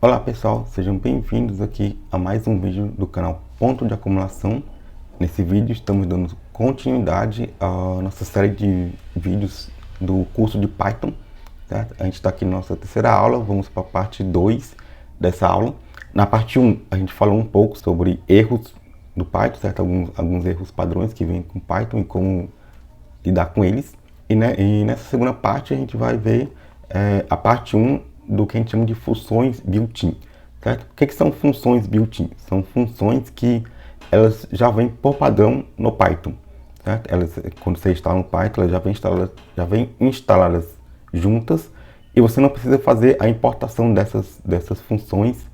Olá pessoal, sejam bem-vindos aqui a mais um vídeo do canal Ponto de Acumulação. Nesse vídeo estamos dando continuidade à nossa série de vídeos do curso de Python, certo? A gente está aqui na nossa terceira aula, vamos para a parte 2 dessa aula. Na parte 1 a gente falou um pouco sobre erros do Python, certo? Alguns erros padrões que vêm com Python e como lidar com eles. E nessa segunda parte a gente vai ver a parte 1 do que a gente chama de funções built-in, certo? O que são funções built-in? São funções que elas já vêm por padrão no Python, certo? Quando você instala no Python, elas já vêm instaladas juntas e você não precisa fazer a importação dessas funções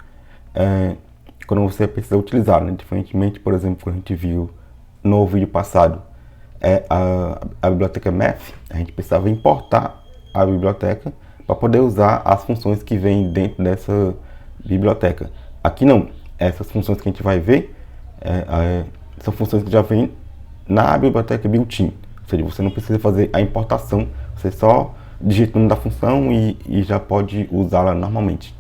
quando você precisa utilizar, né? Diferentemente, por exemplo, quando a gente viu no vídeo passado, a biblioteca math, a gente precisava importar a biblioteca para poder usar as funções que vêm dentro dessa biblioteca. Aqui não, essas funções que a gente vai ver são funções que já vêm na biblioteca built-in, ou seja, você não precisa fazer a importação, você só digita o nome da função e já pode usá-la normalmente.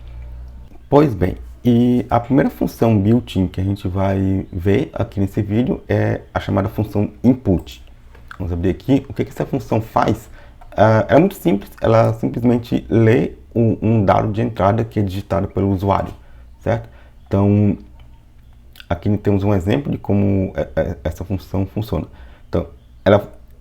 Pois bem, e a primeira função built-in que a gente vai ver aqui nesse vídeo é a chamada função input. Vamos abrir aqui. O que essa função faz? Ela é muito simples, ela simplesmente lê um dado de entrada que é digitado pelo usuário, certo? Então, aqui temos um exemplo de como essa função funciona. Então,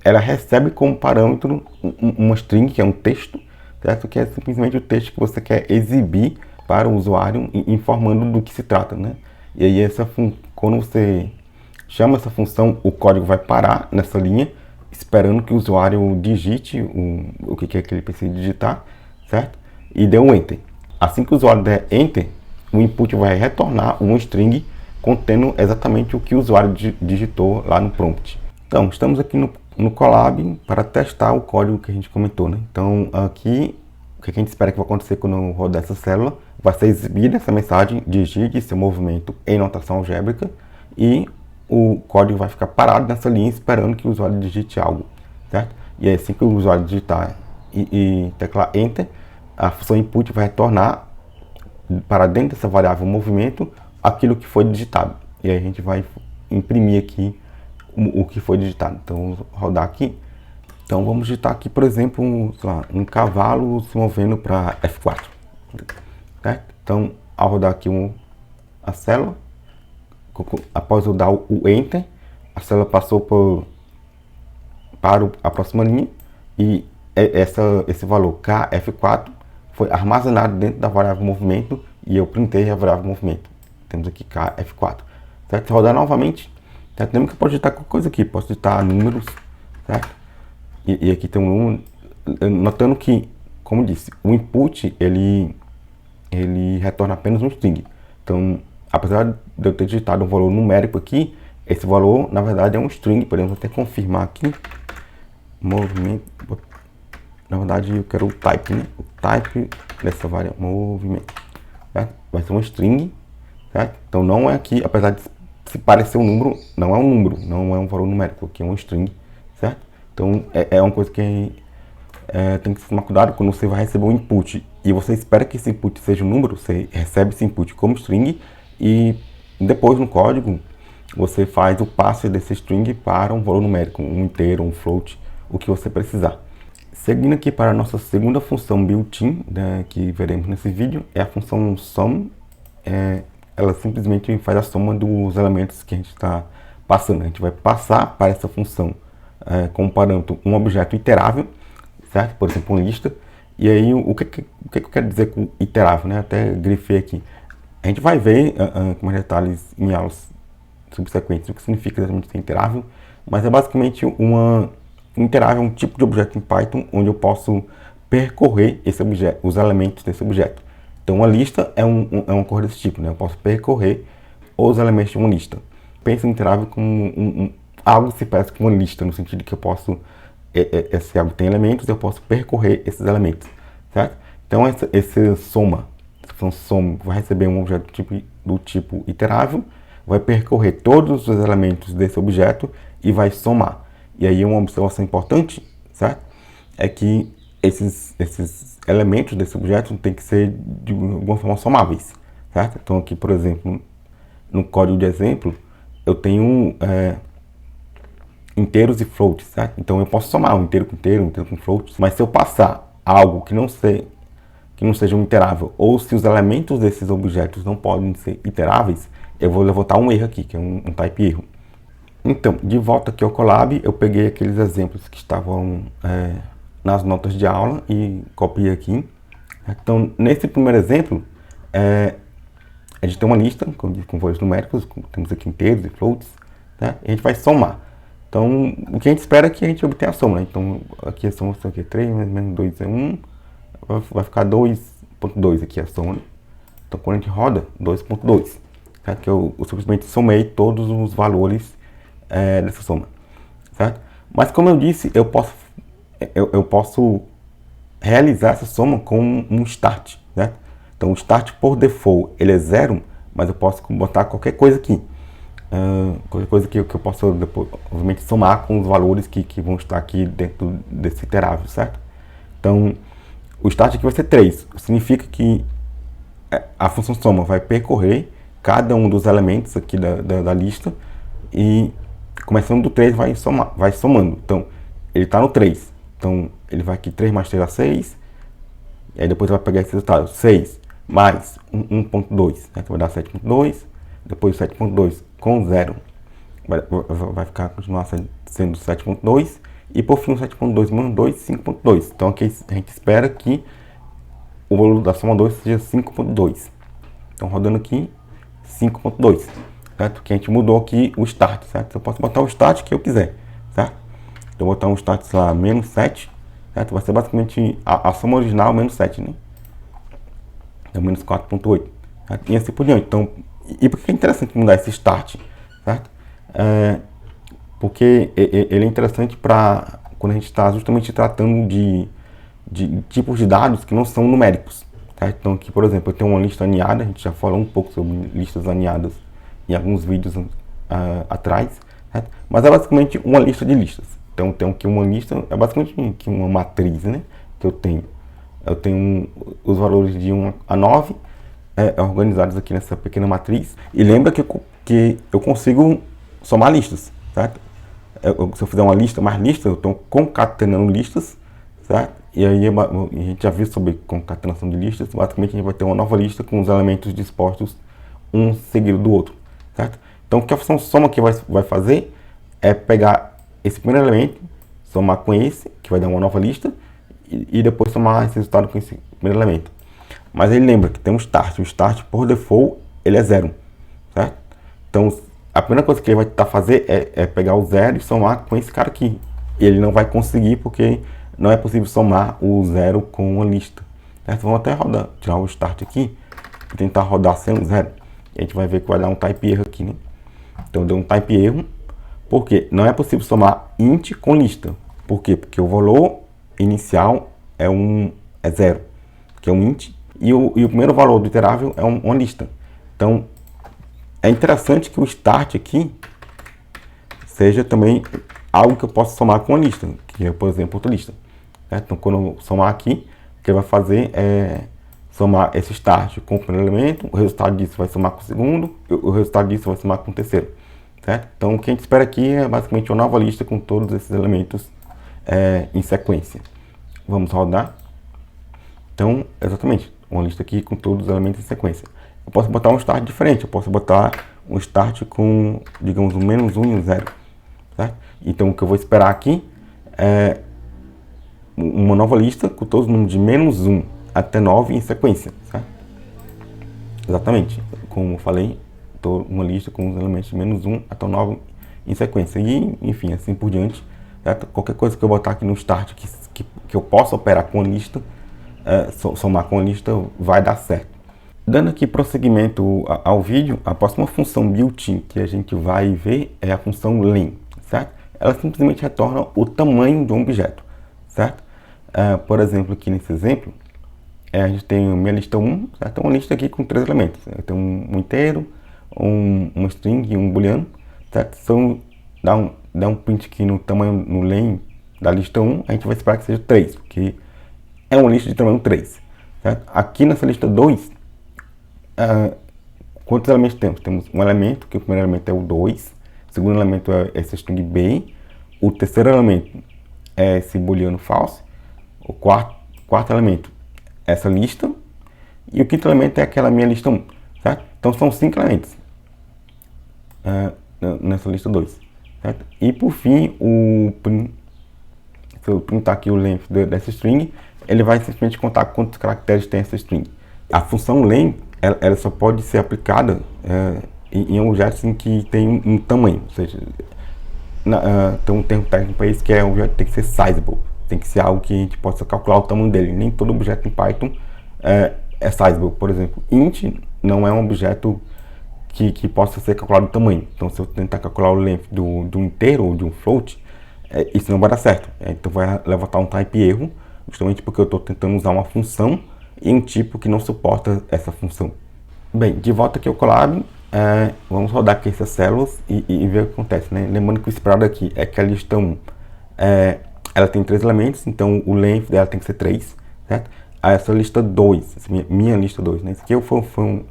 ela recebe como parâmetro uma string, que é um texto, certo? Que é simplesmente o texto que você quer exibir para o usuário, informando do que se trata, né? E aí, quando você chama essa função, o código vai parar nessa linha, esperando que o usuário digite o que é que ele precisa digitar, certo? E dê um Enter. Assim que o usuário der Enter, o input vai retornar uma string contendo exatamente o que o usuário digitou lá no prompt. Então, estamos aqui no Colab para testar o código que a gente comentou, né? Então, aqui, o que a gente espera que vai acontecer quando eu rodar essa célula? Vai ser exibida essa mensagem, digite seu movimento em notação algébrica e o código vai ficar parado nessa linha esperando que o usuário digite algo, certo? E aí, assim que o usuário digitar e teclar Enter, a função input vai retornar para dentro dessa variável movimento aquilo que foi digitado. E aí a gente vai imprimir aqui o que foi digitado. Então, vamos rodar aqui. Então, vamos digitar aqui, por exemplo, um cavalo se movendo para F4. Certo? Então, ao rodar aqui a célula, após eu dar o Enter, a célula passou para a próxima linha e esse valor KF4 foi armazenado dentro da variável movimento e eu printei a variável movimento. Temos aqui KF4. Certo? Se rodar novamente, certo? Lembra que eu posso digitar qualquer coisa aqui, posso digitar números, certo? E aqui tem um número, notando que, como disse, o input ele retorna apenas um string. Então, apesar de eu ter digitado um valor numérico aqui, esse valor, na verdade, é um string. Podemos até confirmar aqui. Movimento. Na verdade, eu quero o type, né? O type dessa variável movimento. Certo? Vai ser um string. Certo? Então, não é aqui, apesar de se parecer um número, não é um número, não é um valor numérico. Aqui é um string. Certo? Então, é uma coisa que tem que tomar cuidado quando você vai receber um input e você espera que esse input seja um número, você recebe esse input como string e depois no código você faz o passe desse string para um valor numérico, um inteiro, um float, o que você precisar. Seguindo aqui para a nossa segunda função built-in, né, que veremos nesse vídeo, é a função sum. Ela simplesmente faz a soma dos elementos que a gente está passando. A gente vai passar para essa função como parâmetro um objeto iterável, certo? Por exemplo, uma lista. E aí, o que eu quero dizer com iterável, né? Até grifei aqui. A gente vai ver com mais detalhes em aulas subsequentes o que significa exatamente ser iterável, mas é basicamente um iterável é um tipo de objeto em Python onde eu posso percorrer esse objeto, os elementos desse objeto. Então, uma lista é uma coisa desse tipo, né? Eu posso percorrer os elementos de uma lista. Pensa em iterável como algo que se parece com uma lista, no sentido de que eu posso esse algo tem elementos, eu posso percorrer esses elementos, certo? Então, essa função soma vai receber um objeto do tipo iterável, vai percorrer todos os elementos desse objeto e vai somar. E aí, uma observação importante, certo? É que esses elementos desse objeto têm que ser de alguma forma somáveis, certo? Então aqui, por exemplo, no código de exemplo, eu tenho inteiros e floats, certo? Então eu posso somar um inteiro com floats, mas se eu passar algo que não seja um iterável, ou se os elementos desses objetos não podem ser iteráveis, eu vou levantar um erro aqui, que é um type erro. Então, de volta aqui ao Colab, eu peguei aqueles exemplos que estavam nas notas de aula e copiei aqui. Então, nesse primeiro exemplo, a gente tem uma lista com valores numéricos, temos aqui inteiros e floats, né? E a gente vai somar. Então, o que a gente espera é que a gente obtenha a soma, né? Então, aqui a soma é 3, menos 2 é 1, vai ficar 2.2 aqui a soma, né? Então, quando a gente roda, 2.2, certo? Que eu simplesmente somei todos os valores dessa soma, certo? Mas, como eu disse, eu posso realizar essa soma com um start, certo? Então, o start, por default, ele é 0, mas eu posso botar qualquer coisa aqui. Qualquer coisa que eu possa, depois, obviamente, somar com os valores que vão estar aqui dentro desse iterável, certo? Então, o start aqui vai ser 3. Significa que a função soma vai percorrer cada um dos elementos aqui da lista e, começando do 3, vai somando. Então, ele está no 3. Então, ele vai aqui 3 mais 3 dá 6. E aí depois vai pegar esse resultado. 6 mais 1.2, né, que vai dar 7.2. Depois 7.2 com 0 vai continuar sendo 7.2. E por fim o 7.2 menos 2, 5.2. Então aqui a gente espera que o valor da soma 2 seja 5.2. Então rodando aqui 5.2, certo? Que a gente mudou aqui o start, certo? Eu posso botar o start que eu quiser, certo? Então vou botar um start, sei lá, menos 7, certo? Vai ser basicamente a soma original menos 7, né? Então menos 4.8, e assim por diante. Então, e por que é interessante mudar esse start, certo? Porque ele é interessante para quando a gente está justamente tratando de tipos de dados que não são numéricos, certo? Então aqui, por exemplo, eu tenho uma lista aninhada, a gente já falou um pouco sobre listas aninhadas em alguns vídeos atrás, certo? Mas é basicamente uma lista de listas. Então tem aqui uma lista, é basicamente uma matriz, né? Que eu tenho os valores de 1 a 9 organizados aqui nessa pequena matriz. E lembra que eu consigo somar listas, certo? Se eu fizer uma lista mais lista, eu estou concatenando listas, certo? E aí a gente já viu sobre concatenação de listas. Basicamente a gente vai ter uma nova lista com os elementos dispostos um seguido do outro, certo? Então o que a função soma aqui vai fazer é pegar esse primeiro elemento, somar com esse, que vai dar uma nova lista, e depois somar esse resultado com esse primeiro elemento. Mas ele lembra que tem um start. O start, por default, ele é 0, certo? Então, a primeira coisa que ele vai tentar fazer é pegar o 0 e somar com esse cara aqui. E ele não vai conseguir porque não é possível somar o 0 com uma lista, certo? Vamos até tirar o start aqui e tentar rodar sem o 0. E a gente vai ver que vai dar um type erro aqui, né? Então, deu um type erro, porque não é possível somar int com lista. Por quê? Porque o valor inicial é 0, que é um int, e o primeiro valor do iterável é uma lista. Então, é interessante que o start aqui seja também algo que eu possa somar com uma lista, que é, por exemplo, outra lista, certo? Então, quando eu somar aqui, o que ele vai fazer é somar esse start com o primeiro elemento, o resultado disso vai somar com o segundo, e o resultado disso vai somar com o terceiro, certo? Então, o que a gente espera aqui é basicamente uma nova lista com todos esses elementos em sequência. Vamos rodar. Então, exatamente, uma lista aqui com todos os elementos em sequência. Eu posso botar um start diferente, eu posso botar um start com, digamos, um menos 1 e um 0, certo? Então, o que eu vou esperar aqui é uma nova lista com todos os números de menos 1 até 9 em sequência, certo? Exatamente, como eu falei, uma lista com os elementos de menos 1 até 9 em sequência. E, enfim, assim por diante, certo? Qualquer coisa que eu botar aqui no start que eu possa operar com a lista, somar com a lista, vai dar certo. Dando aqui prosseguimento ao vídeo, a próxima função built-in que a gente vai ver é a função len, certo? Ela simplesmente retorna o tamanho de um objeto, certo? Por exemplo, aqui nesse exemplo, a gente tem a minha lista 1, certo? Uma lista aqui com 3 elementos. Eu tenho um inteiro, uma string e um booleano, certo? Então, dá um print aqui no tamanho, no len da lista 1, a gente vai esperar que seja 3, porque é uma lista de tamanho 3. Certo? Aqui nessa lista 2, quantos elementos temos? Temos um elemento, que o primeiro elemento é o 2, o segundo elemento é esse string B, o terceiro elemento é esse booleano false, o quarto elemento é essa lista, e o quinto elemento é aquela minha lista 1. Certo? Então são 5 elementos nessa lista 2. Certo? E por fim, se eu printar aqui o length dessa string, ele vai simplesmente contar quantos caracteres tem essa string. A função len, ela só pode ser aplicada em objetos em que tem um tamanho, ou seja, tem um termo técnico para isso que é um objeto que tem que ser sizable, tem que ser algo que a gente possa calcular o tamanho dele. Nem todo objeto em Python é sizable. Por exemplo, int não é um objeto que possa ser calculado o tamanho. Então, se eu tentar calcular o length do inteiro ou de um float, isso não vai dar certo. Então, vai levantar um type erro, justamente porque eu estou tentando usar uma função em um tipo que não suporta essa função. Bem, de volta aqui ao Colab, vamos rodar aqui essas células e ver o que acontece, né? Lembrando que o esperado aqui é que a lista 1 ela tem 3 elementos, então o length dela tem que ser 3, certo? Essa lista 2, minha lista 2, né? Isso aqui foi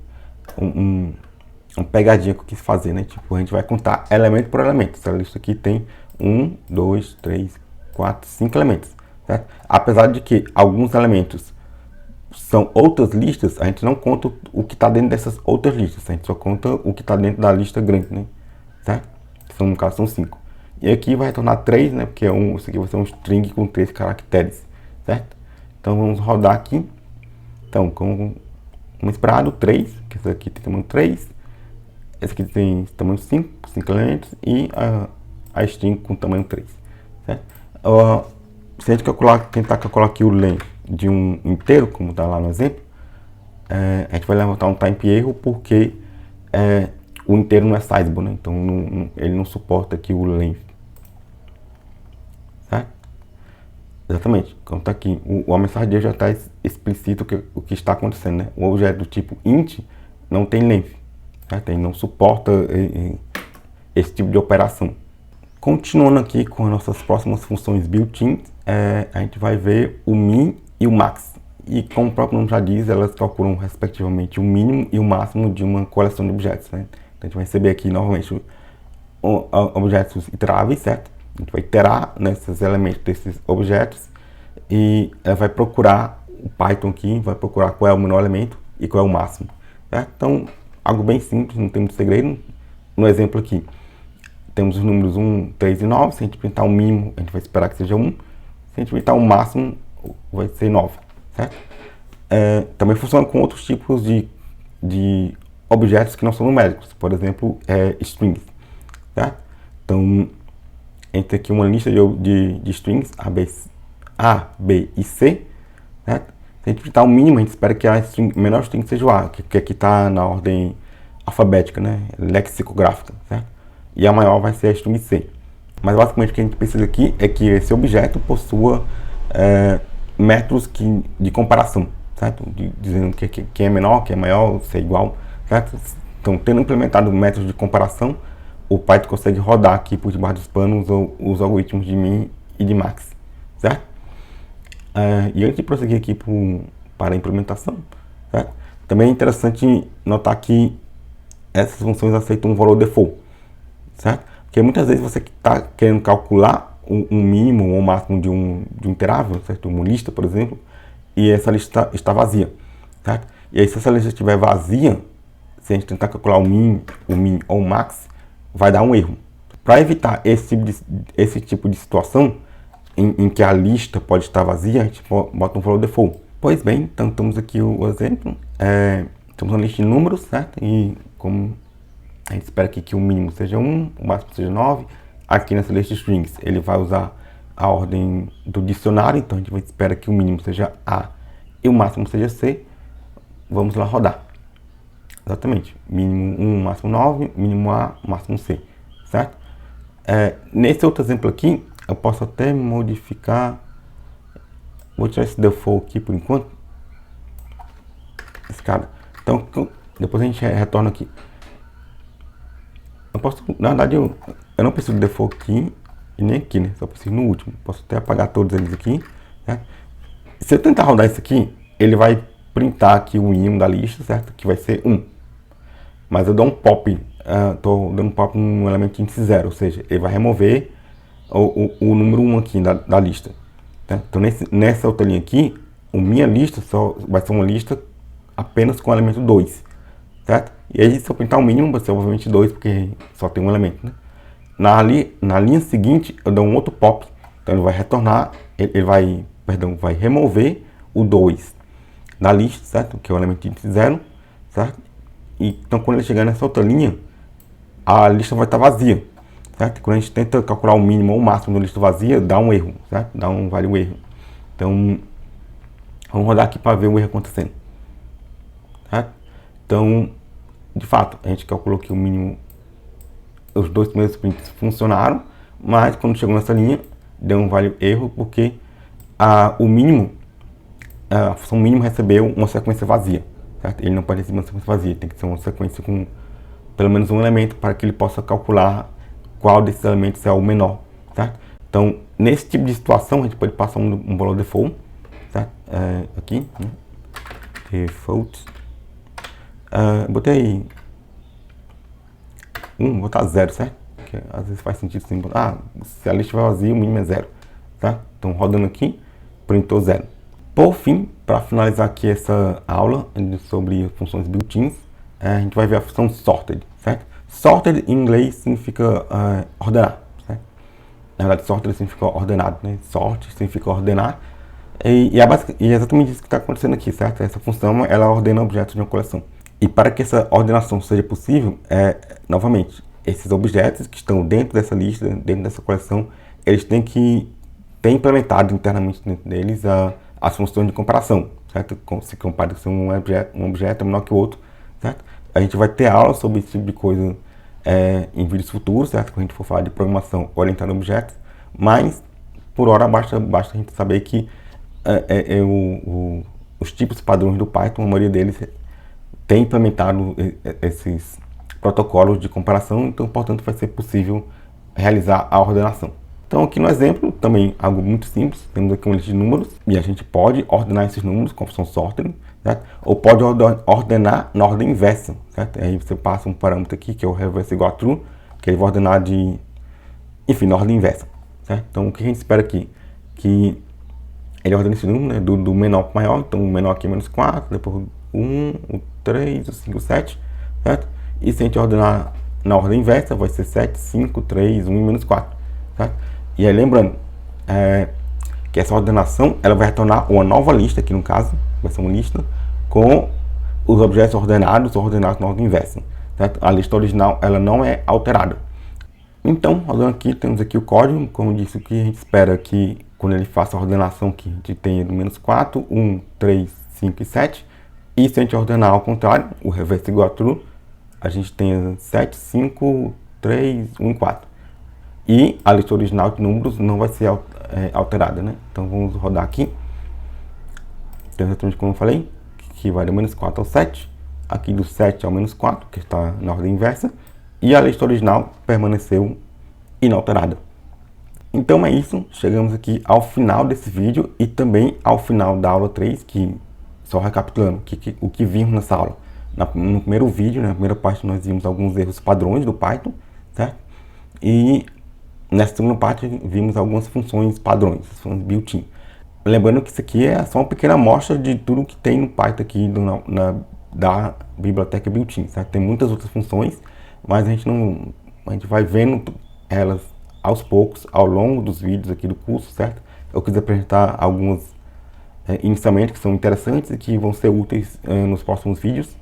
uma pegadinha que eu quis fazer, né? Tipo, a gente vai contar elemento por elemento. Essa lista aqui tem 1, 2, 3, 4, 5 elementos, certo? Apesar de que alguns elementos são outras listas, a gente não conta o que está dentro dessas outras listas, a gente só conta o que está dentro da lista grande, né? Certo? No caso são 5. E aqui vai retornar 3, né? Porque isso aqui vai ser um string com 3 caracteres, certo? Então vamos rodar aqui. Então, como esperado, 3, que esse aqui tem tamanho 3, esse aqui tem tamanho 5 elementos, e a string com tamanho 3. Certo? Se a gente tentar calcular aqui o length de um inteiro, como está lá no exemplo, a gente vai levantar um type erro porque o inteiro não é sizable, né? Então ele não suporta aqui o length. Certo? Exatamente, como está aqui, a mensagem já está explícito o que está acontecendo, né? O objeto do tipo int não tem length, certo? Ele não suporta esse tipo de operação. Continuando aqui com as nossas próximas funções built-in, a gente vai ver o min e o max. E como o próprio nome já diz, elas calculam respectivamente o mínimo e o máximo de uma coleção de objetos, né? Então a gente vai receber aqui novamente objetos iteráveis, certo? A gente vai iterar nesses elementos desses objetos e vai procurar, o Python aqui vai procurar qual é o menor elemento e qual é o máximo, certo? Então, algo bem simples, não tem muito segredo. No exemplo aqui, temos os números 1, 3 e 9. Se a gente printar o mínimo, a gente vai esperar que seja 1. Se a gente printar o máximo, vai ser 9, certo? Também funciona com outros tipos de objetos que não são numéricos, por exemplo, strings, certo? Então, entre aqui uma lista de strings A, B e C, certo? Se a gente printar o mínimo, a gente espera que a menor string seja o A, que aqui está na ordem alfabética, né? Lexicográfica, certo? E a maior vai ser a string C. Mas basicamente o que a gente precisa aqui é que esse objeto possua métodos de comparação, certo? Dizendo que é menor, que é maior, se é igual, certo? Então, tendo implementado métodos de comparação, o Python consegue rodar aqui por debaixo dos panos os algoritmos de min e de max, certo? E antes de prosseguir aqui para a implementação, certo? Também é interessante notar que essas funções aceitam um valor default, certo? Porque muitas vezes você está querendo calcular um mínimo ou um máximo de um iterável, certo? Uma lista, por exemplo, e essa lista está vazia, certo? E aí, se essa lista estiver vazia, se a gente tentar calcular o min ou o max, vai dar um erro. Para evitar esse tipo de situação em que a lista pode estar vazia, a gente bota um valor default. Pois bem, então temos aqui o exemplo. Temos uma lista de números, certo? E como a gente espera aqui que o mínimo seja 1, o máximo seja 9. Aqui nessa lista de strings, ele vai usar a ordem do dicionário, então a gente espera que o mínimo seja A e o máximo seja C. Vamos lá rodar. Exatamente, mínimo 1, máximo 9, mínimo A, máximo C, certo? Nesse outro exemplo aqui, eu posso até modificar, vou tirar esse default aqui por enquanto, esse cara. Então, depois a gente retorna aqui. Eu posso, na verdade, eu não preciso do default aqui e nem aqui, né? Só preciso no último. Posso até apagar todos eles aqui, certo? Se eu tentar rodar isso aqui, ele vai printar aqui o mínimo da lista, certo? Que vai ser 1. Mas eu dou um pop, estou dando um pop no elemento índice 0, ou seja, ele vai remover o número 1 aqui da lista. Tá? Então nessa outra linha aqui, a minha lista só vai ser uma lista apenas com o elemento 2, certo? E aí se eu printar o mínimo, vai ser obviamente 2, porque só tem um elemento, né? Na linha seguinte, eu dou um outro pop, então ele vai retornar, ele vai remover o 2 da lista, certo? Que é o elemento índice 0, certo? E, então quando ele chegar nessa outra linha, a lista vai estar vazia, certo? Quando a gente tenta calcular o mínimo ou o máximo da lista vazia, dá um erro, certo? Vale um erro. Então, vamos rodar aqui para ver o erro acontecendo, certo? Então, de fato, a gente calculou que o mínimo, os dois primeiros prints funcionaram, mas quando chegou nessa linha, deu um vale erro, porque o mínimo, a função mínimo recebeu uma sequência vazia, certo? Ele não pode receber uma sequência vazia, tem que ser uma sequência com pelo menos um elemento para que ele possa calcular qual desses elementos é o menor, certo? Então, nesse tipo de situação, a gente pode passar um valor default, certo? Aqui, né? Default, botei 1, vou botar 0, certo? Porque às vezes faz sentido assim, se a lista estiver vazia, o mínimo é 0, tá? Então, rodando aqui, printou 0. Por fim, para finalizar aqui essa aula sobre funções built-ins, a gente vai ver a função sorted, certo? Sorted em inglês significa ordenar, certo? Na verdade, sorted significa ordenado, né? Sort significa ordenar. E é exatamente isso que está acontecendo aqui, certo? Essa função, ela ordena objetos de uma coleção. E para que essa ordenação seja possível, novamente, esses objetos que estão dentro dessa lista, dentro dessa coleção, eles têm que ter implementado internamente dentro deles as funções de comparação, certo? Se compara se um objeto é menor que o outro, certo? A gente vai ter aula sobre esse tipo de coisa em vídeos futuros, certo? Quando a gente for falar de programação orientada a objetos, mas por hora basta a gente saber que os tipos padrões do Python, a maioria deles tem implementado esses protocolos de comparação, então portanto vai ser possível realizar a ordenação. Então aqui no exemplo, também algo muito simples, temos aqui uma lista de números e a gente pode ordenar esses números com a função sorting, certo? Ou pode ordenar na ordem inversa, certo? Aí você passa um parâmetro aqui que é o reverse igual a true, que ele vai ordenar na ordem inversa, certo? Então o que a gente espera aqui? Que ele ordena esse número, né, do menor para o maior, então o menor aqui é menos 4, depois o 1, o 3, o 5, o 7, certo? E se a gente ordenar na ordem inversa, vai ser 7, 5, 3, 1 e menos 4, certo? E aí lembrando que essa ordenação ela vai retornar uma nova lista, aqui no caso, vai ser uma lista com os objetos ordenados ou ordenados na ordem inversa, certo? A lista original ela não é alterada. Então, rodando aqui, temos aqui o código, como disse, o que a gente espera que quando ele faça a ordenação que a gente tenha do menos 4, 1, 3, 5 e 7. E se a gente ordenar ao contrário, o reverse igual a true, a gente tenha 7, 5, 3, 1 e 4. E a lista original de números não vai ser alterada, né? Então vamos rodar aqui. Então, exatamente como eu falei, que vai do menos 4 ao 7. Aqui do 7 ao menos 4, que está na ordem inversa. E a lista original permaneceu inalterada. Então é isso, chegamos aqui ao final desse vídeo e também ao final da aula 3, que, só recapitulando, o que vimos nessa aula. No primeiro vídeo, na primeira parte, nós vimos alguns erros padrões do Python, certo? E nessa segunda parte, vimos algumas funções padrões, funções built-in. Lembrando que isso aqui é só uma pequena amostra de tudo que tem no Python aqui da biblioteca built-in, certo? Tem muitas outras funções, mas a gente vai vendo elas aos poucos, ao longo dos vídeos aqui do curso, certo? Eu quis apresentar algumas inicialmente que são interessantes e que vão ser úteis nos próximos vídeos,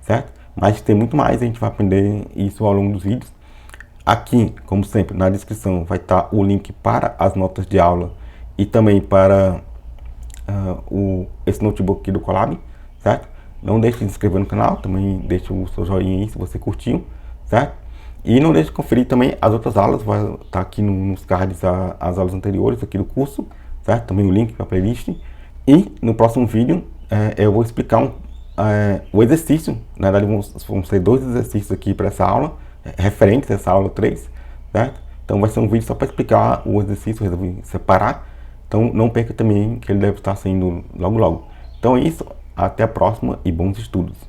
certo? Mas tem muito mais, a gente vai aprender isso ao longo dos vídeos. Aqui, como sempre, na descrição vai estar o link para as notas de aula e também para esse notebook aqui do Colab, certo? Não deixe de se inscrever no canal, também deixe o seu joinha aí se você curtiu, certo? E não deixe de conferir também as outras aulas, vai estar aqui nos cards as aulas anteriores aqui do curso, certo? Também o link para a playlist. E no próximo vídeo eu vou explicar o exercício, na verdade vão ser 2 exercícios aqui para essa aula, referentes a essa aula 3, certo? Então vai ser um vídeo só para explicar o exercício, eu resolvi separar. Então não perca também, que ele deve estar saindo logo logo. Então é isso, até a próxima e bons estudos.